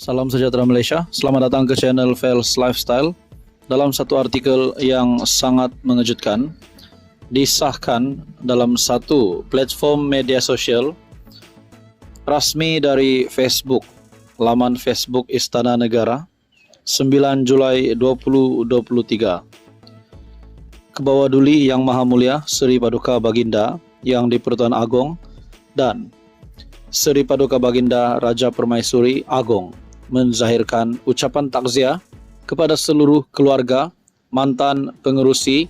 Salam sejahtera Malaysia. Selamat datang ke channel Fels Lifestyle. Dalam satu artikel yang sangat mengejutkan, disahkan dalam satu platform media sosial rasmi dari Facebook, laman Facebook Istana Negara, 9 Julai 2023. Kebawah Duli Yang Maha Mulia Seri Paduka Baginda Yang di-Pertuan Agong dan Seri Paduka Baginda Raja Permaisuri Agong menzahirkan ucapan takziah kepada seluruh keluarga mantan pengerusi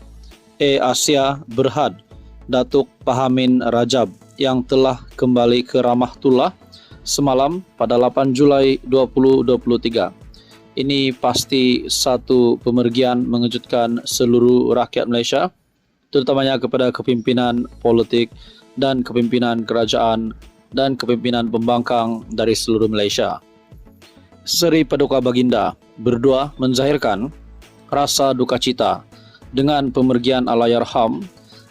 Asia Berhad Datuk Pahamin Rajab yang telah kembali ke Rahmatullah semalam pada 8 Julai 2023. Ini pasti satu pemergian mengejutkan seluruh rakyat Malaysia, terutamanya kepada kepimpinan politik dan kepimpinan kerajaan dan kepimpinan pembangkang dari seluruh Malaysia. Seri Paduka Baginda berdua menzahirkan rasa duka cita dengan pemergian Allahyarham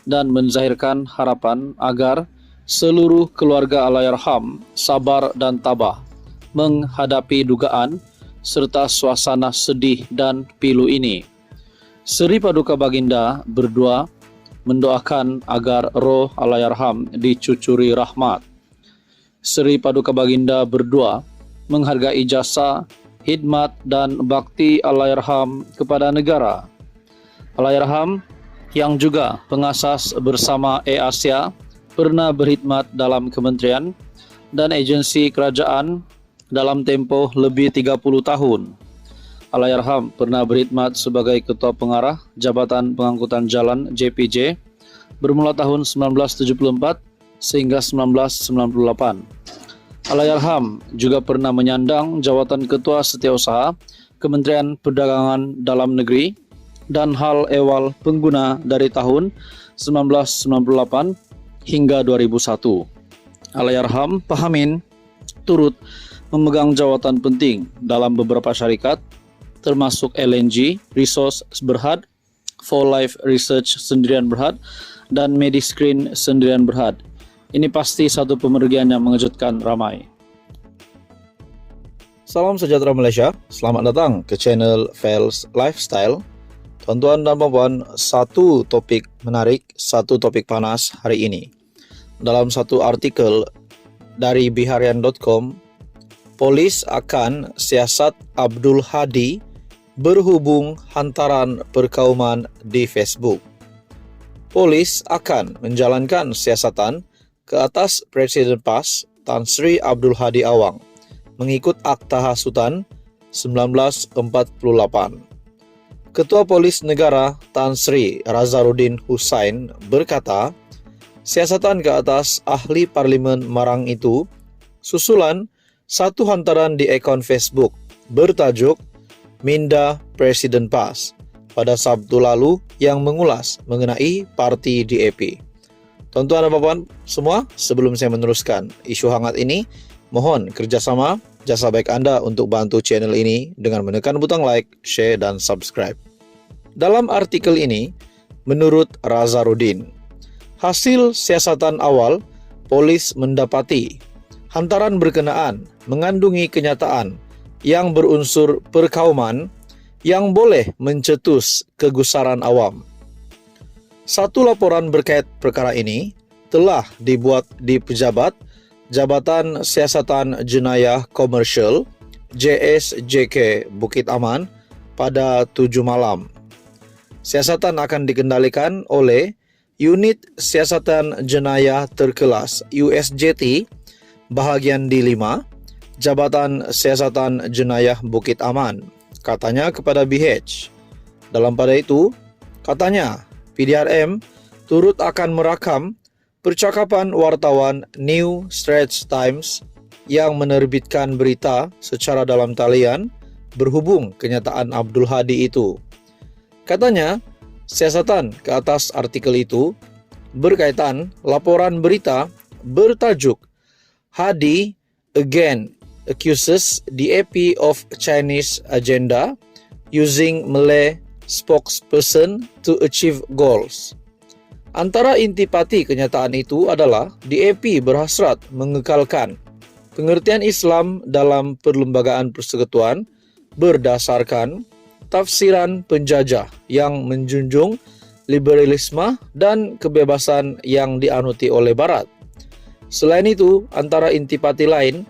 dan menzahirkan harapan agar seluruh keluarga Allahyarham sabar dan tabah menghadapi dugaan serta suasana sedih dan pilu ini. Seri Paduka Baginda berdua mendoakan agar roh Allahyarham dicucuri rahmat. Seri Paduka Baginda berdua menghargai jasa, khidmat dan bakti Allahyarham kepada negara. Allahyarham yang juga pengasas bersama Asia pernah berkhidmat dalam kementerian dan agensi kerajaan dalam tempoh lebih 30 tahun. Allahyarham pernah berkhidmat sebagai Ketua Pengarah Jabatan Pengangkutan Jalan JPJ bermula tahun 1974 sehingga 1998. Allahyarham juga pernah menyandang jawatan Ketua Setiausaha Kementerian Perdagangan Dalam Negeri dan Hal Ehwal Pengguna dari tahun 1998 hingga 2001. Allahyarham Pahamin turut memegang jawatan penting dalam beberapa syarikat termasuk LNG Resource Berhad, For Life Research Sendirian Berhad, dan Mediscreen Sendirian Berhad. Ini pasti satu pemergian yang mengejutkan ramai. Salam sejahtera Malaysia. Selamat datang ke channel Fels Lifestyle. Tuan-tuan dan puan-puan, satu topik menarik, satu topik panas hari ini. Dalam satu artikel dari biharian.com, polis akan siasat Abdul Hadi berhubung hantaran perkauman di Facebook. Polis akan menjalankan siasatan ke atas Presiden PAS Tan Sri Abdul Hadi Awang mengikut Akta Hasutan 1948. Ketua Polis Negara Tan Sri Razaruddin Hussain berkata, siasatan ke atas ahli parlimen Marang itu susulan satu hantaran di akaun Facebook bertajuk Minda Presiden PAS pada Sabtu lalu yang mengulas mengenai parti DAP. Tuan-tuan dan puan-puan semua, sebelum saya meneruskan isu hangat ini, mohon kerjasama jasa baik anda untuk bantu channel ini dengan menekan butang like, share dan subscribe. Dalam artikel ini, menurut Razaruddin, hasil siasatan awal, polis mendapati hantaran berkenaan mengandungi kenyataan yang berunsur perkauman yang boleh mencetus kegusaran awam. Satu laporan berkait perkara ini telah dibuat di pejabat Jabatan Siasatan Jenayah Komersial JSJK Bukit Aman pada 7 malam. Siasatan akan dikendalikan oleh Unit Siasatan Jenayah Terkelas USJT Bahagian D5 Jabatan Siasatan Jenayah Bukit Aman, katanya kepada BH. Dalam pada itu, katanya PDRM turut akan merakam percakapan wartawan New Straits Times yang menerbitkan berita secara dalam talian berhubung kenyataan Abdul Hadi itu. Katanya, siasatan ke atas artikel itu berkaitan laporan berita bertajuk Hadi Again Accuses DAP of Chinese Agenda Using Malay Spokesperson to Achieve Goals. Antara intipati kenyataan itu adalah DAP berhasrat mengekalkan Pengertian Islam dalam perlembagaan persekutuan berdasarkan tafsiran penjajah yang menjunjung liberalisme dan kebebasan yang dianuti oleh Barat. Selain itu, antara intipati lain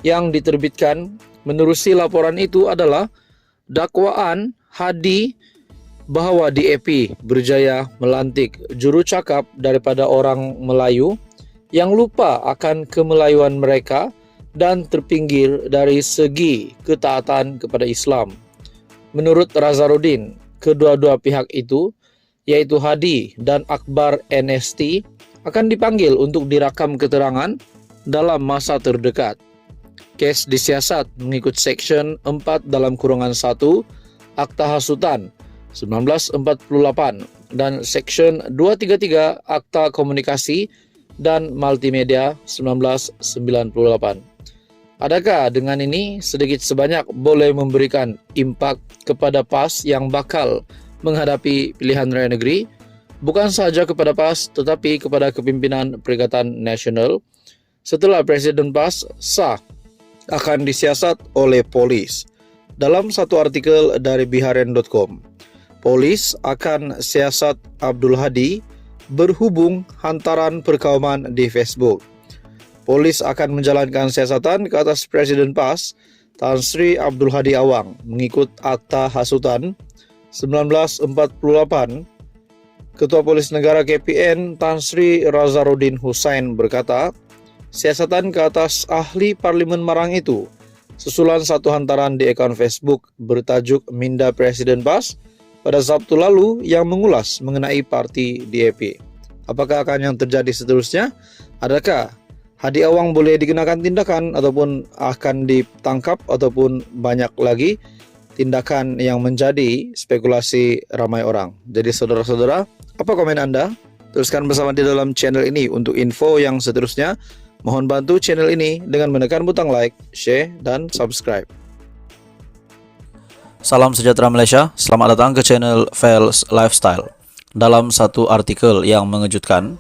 yang diterbitkan menerusi laporan itu adalah dakwaan Hadi bahwa DAP berjaya melantik juru cakap daripada orang Melayu yang lupa akan kemelayuan mereka dan terpinggir dari segi ketaatan kepada Islam. Menurut Nazarudin, kedua-dua pihak itu, yaitu Hadi dan Akbar NST, akan dipanggil untuk direkam keterangan dalam masa terdekat. Kes disiasat mengikut Section 4 dalam kurungan 1 Akta Hasutan 1948 dan Section 233 Akta Komunikasi dan Multimedia 1998. Adakah dengan ini sedikit sebanyak boleh memberikan impak kepada PAS yang bakal menghadapi pilihan raya negeri? Bukan sahaja kepada PAS tetapi kepada kepimpinan Perikatan Nasional setelah Presiden PAS sah akan disiasat oleh polis. Dalam satu artikel dari biharen.com, polis akan siasat Abdul Hadi berhubung hantaran perkauman di Facebook. Polis akan menjalankan siasatan ke atas Presiden PAS Tan Sri Abdul Hadi Awang mengikut Akta Hasutan 1948. Ketua Polis Negara KPN Tan Sri Nazarudin Hussain berkata, siasatan ke atas ahli Parlimen Marang itu susulan satu hantaran di akun Facebook bertajuk Minda Presiden PAS pada Sabtu lalu yang mengulas mengenai parti DAP. Apakah akan yang terjadi seterusnya? Adakah Hadi Awang boleh dikenakan tindakan ataupun akan ditangkap ataupun banyak lagi tindakan yang menjadi spekulasi ramai orang? Jadi saudara-saudara, apa komen Anda? Teruskan bersama di dalam channel ini untuk info yang seterusnya. Mohon bantu channel ini dengan menekan butang like, share, dan subscribe. Salam sejahtera Malaysia, selamat datang ke channel Fels Lifestyle. Dalam satu artikel yang mengejutkan,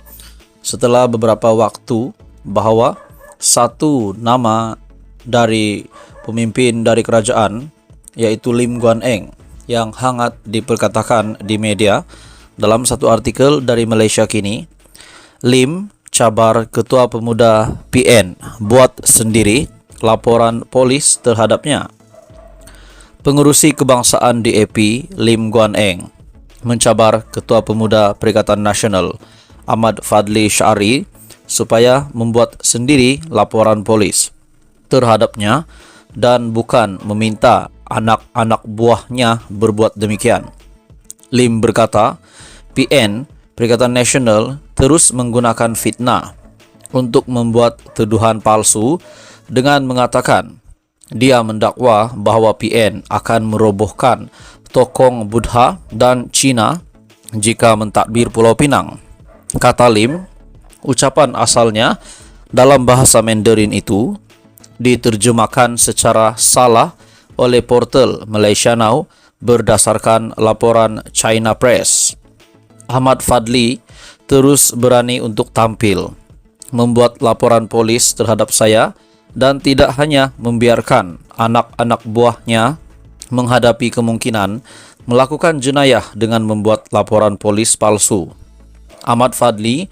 setelah beberapa waktu bahwa satu nama dari pemimpin dari kerajaan yaitu Lim Guan Eng yang hangat diperkatakan di media dalam satu artikel dari Malaysia Kini, Lim cabar Ketua Pemuda PN buat sendiri laporan polis terhadapnya. Pengerusi kebangsaan DAP Lim Guan Eng mencabar Ketua Pemuda Perikatan Nasional Ahmad Fadli Syari supaya membuat sendiri laporan polis terhadapnya dan bukan meminta anak-anak buahnya berbuat demikian. Lim berkata, PN Perikatan Nasional terus menggunakan fitnah untuk membuat tuduhan palsu dengan mengatakan dia mendakwa bahawa PN akan merobohkan tokong Buddha dan Cina jika mentadbir Pulau Pinang. Kata Lim, ucapan asalnya dalam bahasa Mandarin itu diterjemahkan secara salah oleh portal Malaysia Now berdasarkan laporan China Press. Ahmad Fadli terus berani untuk tampil, membuat laporan polis terhadap saya dan tidak hanya membiarkan anak-anak buahnya menghadapi kemungkinan melakukan jenayah dengan membuat laporan polis palsu. Ahmad Fadli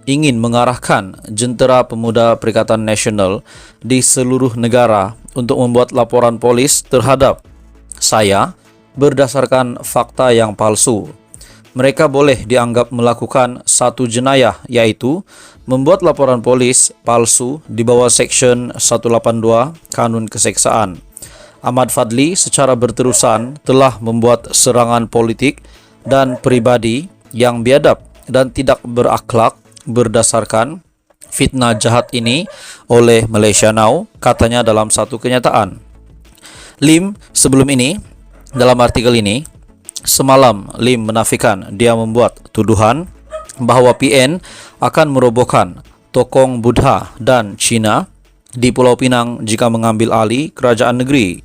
ingin mengarahkan Jentera Pemuda Perikatan Nasional di seluruh negara untuk membuat laporan polis terhadap saya berdasarkan fakta yang palsu. Mereka boleh dianggap melakukan satu jenayah, yaitu membuat laporan polis palsu di bawah Seksyen 182 Kanun Keseksaan. Ahmad Fadli secara berterusan telah membuat serangan politik dan pribadi yang biadab dan tidak berakhlak berdasarkan fitnah jahat ini oleh Malaysia Now, katanya dalam satu kenyataan. Lim sebelum ini, dalam artikel ini, semalam Lim menafikan dia membuat tuduhan bahawa PN akan merobohkan tokong Buddha dan Cina di Pulau Pinang jika mengambil alih kerajaan negeri.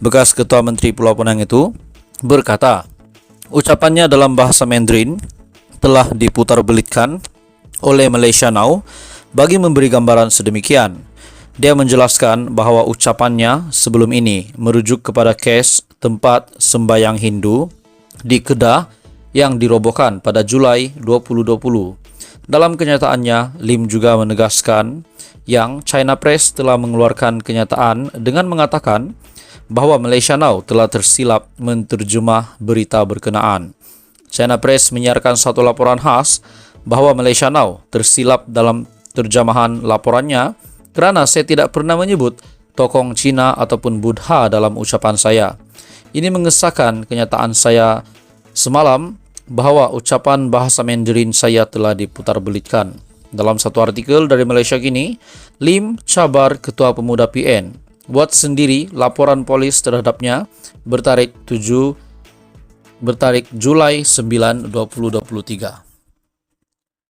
Bekas Ketua Menteri Pulau Pinang itu berkata, ucapannya dalam bahasa Mandarin telah diputarbelitkan oleh Malaysia Now bagi memberi gambaran sedemikian. Dia menjelaskan bahawa ucapannya sebelum ini merujuk kepada kes tempat sembayang Hindu di Kedah yang dirobohkan pada Julai 2020. Dalam kenyataannya, Lim juga menegaskan yang China Press telah mengeluarkan kenyataan dengan mengatakan bahawa Malaysia Now telah tersilap menterjemah berita berkenaan. China Press menyiarkan satu laporan khas bahawa Malaysia Now tersilap dalam terjemahan laporannya kerana saya tidak pernah menyebut tokong Cina ataupun Buddha dalam ucapan saya. Ini mengesahkan kenyataan saya semalam bahawa ucapan bahasa Mandarin saya telah diputarbelitkan. Dalam satu artikel dari Malaysia Kini, Lim cabar Ketua Pemuda PN buat sendiri laporan polis terhadapnya bertarikh Julai 9, 2023.